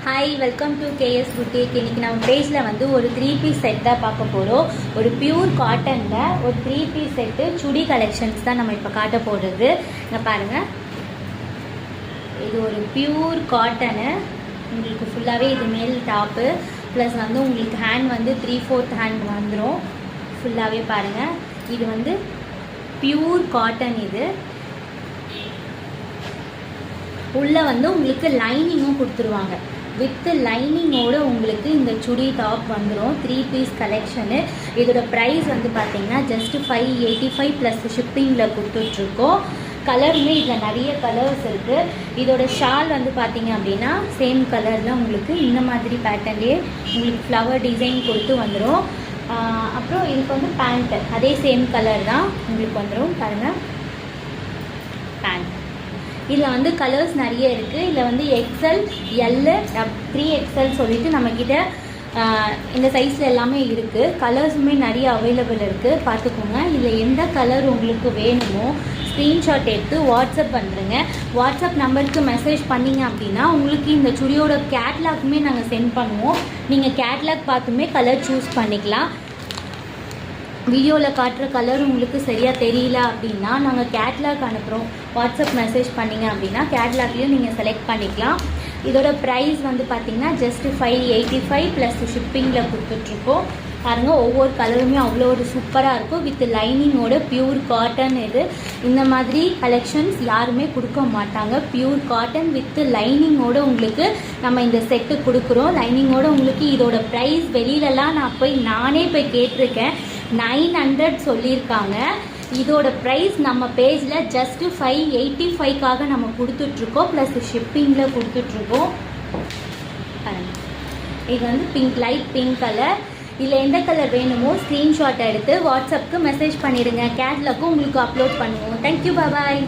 Hi, welcome to KS boutique. இன்றைக்கி நம்ம பேஜில் வந்து ஒரு 3 பீஸ் செட் தான் பார்க்க போகிறோம். ஒரு பியூர் காட்டனில் ஒரு 3 பீஸ் செட்டு சுடி கலெக்ஷன்ஸ் தான் நம்ம இப்போ காட்ட போடுறது. இங்கே பாருங்கள், இது ஒரு பியூர் காட்டனு. உங்களுக்கு ஃபுல்லாகவே இது மேல் டாப்பு ப்ளஸ் வந்து உங்களுக்கு ஹேண்ட் வந்து 3/4 ஹேண்ட் வந்துடும். ஃபுல்லாகவே பாருங்கள், இது வந்து பியூர் காட்டன். இது உள்ளே வந்து உங்களுக்கு லைனிங்கும் கொடுத்துருவாங்க. வித் லைனிங்கோடு உங்களுக்கு இந்த சுடி டாப் வந்துடும். 3 பீஸ் கலெக்ஷனு. இதோட ப்ரைஸ் வந்து பார்த்தீங்கன்னா ஜஸ்ட்டு 585 ப்ளஸ் ஷிப்பிங்கில் கொடுத்துட்ருக்கோம். கலருமே இதில் நிறைய கலர்ஸ் இருக்குது. இதோட ஷால் வந்து பார்த்தீங்க அப்படின்னா சேம் கலரில் உங்களுக்கு இந்த மாதிரி பேட்டர்ன்லேயே உங்களுக்கு ஃப்ளவர் டிசைன் கொடுத்து வந்துடும். அப்புறம் இதுக்கு வந்து பேண்ட்டு அதே சேம் கலர் தான் உங்களுக்கு வந்துடும். பாருங்கள், பேண்ட் இதில் வந்து கலர்ஸ் நிறைய இருக்குது. இதில் வந்து XL, L, 3XL சொல்லிட்டு நம்மக்கிட்ட இந்த சைஸில் எல்லாமே இருக்குது. கலர்ஸுமே நிறைய அவைலபிள் இருக்குது, பார்த்துக்கோங்க. இதில் எந்த கலர் உங்களுக்கு வேணுமோ ஸ்க்ரீன்ஷாட் எடுத்து வாட்ஸ்அப் வந்துடுங்க. வாட்ஸ்அப் நம்பருக்கு மெசேஜ் பண்ணிங்க அப்படின்னா உங்களுக்கு இந்த சுடியோட கேட்லாக்குமே நாங்கள் சென்ட் பண்ணுவோம். நீங்கள் கேட்லாக் பார்த்துமே கலர் சூஸ் பண்ணிக்கலாம். வீடியோவில் காட்டுற கலர் உங்களுக்கு சரியாக தெரியல அப்படின்னா நாங்கள் கேட்லாக் அனுப்புகிறோம். வாட்ஸ்அப் மெசேஜ் பண்ணிங்க அப்படின்னா கேட்லாக்லேயும் நீங்கள் செலக்ட் பண்ணிக்கலாம். இதோட ப்ரைஸ் வந்து பார்த்திங்கன்னா ஜஸ்ட்டு 585 ப்ளஸ் ஷிப்பிங்கில் கொடுத்துட்ருக்கோம். பாருங்கள், ஒவ்வொரு கலருமே அவ்வளோ ஒரு சூப்பராக இருக்கும். வித் லைனிங்கோட பியூர் காட்டன். இது இந்த மாதிரி கலெக்ஷன்ஸ் யாருமே கொடுக்க மாட்டாங்க. பியூர் காட்டன் வித் லைனிங்கோட உங்களுக்கு நம்ம இந்த செட்டு கொடுக்குறோம். லைனிங்கோட உங்களுக்கு இதோட ப்ரைஸ் வெளியிலலாம் நான் நானே போய் கேட்டிருக்கேன், 900 சொல்லியிருக்காங்க. இதோட ப்ரைஸ் நம்ம பேஜில் ஜஸ்ட்டு 585க்காக நம்ம கொடுத்துட்ருக்கோம். ப்ளஸ் ஷிப்பிங்கில் கொடுத்துட்ருக்கோம். இது வந்து பிங்க், லைட் பிங்க் கலர். இதில் எந்த கலர் வேணுமோ ஸ்க்ரீன்ஷாட் எடுத்து வாட்ஸ்அப்புக்கு மெசேஜ் பண்ணிடுங்க. கேட்லாக்கும் உங்களுக்கு அப்லோட் பண்ணுவோம். தேங்க்யூ, பாய்.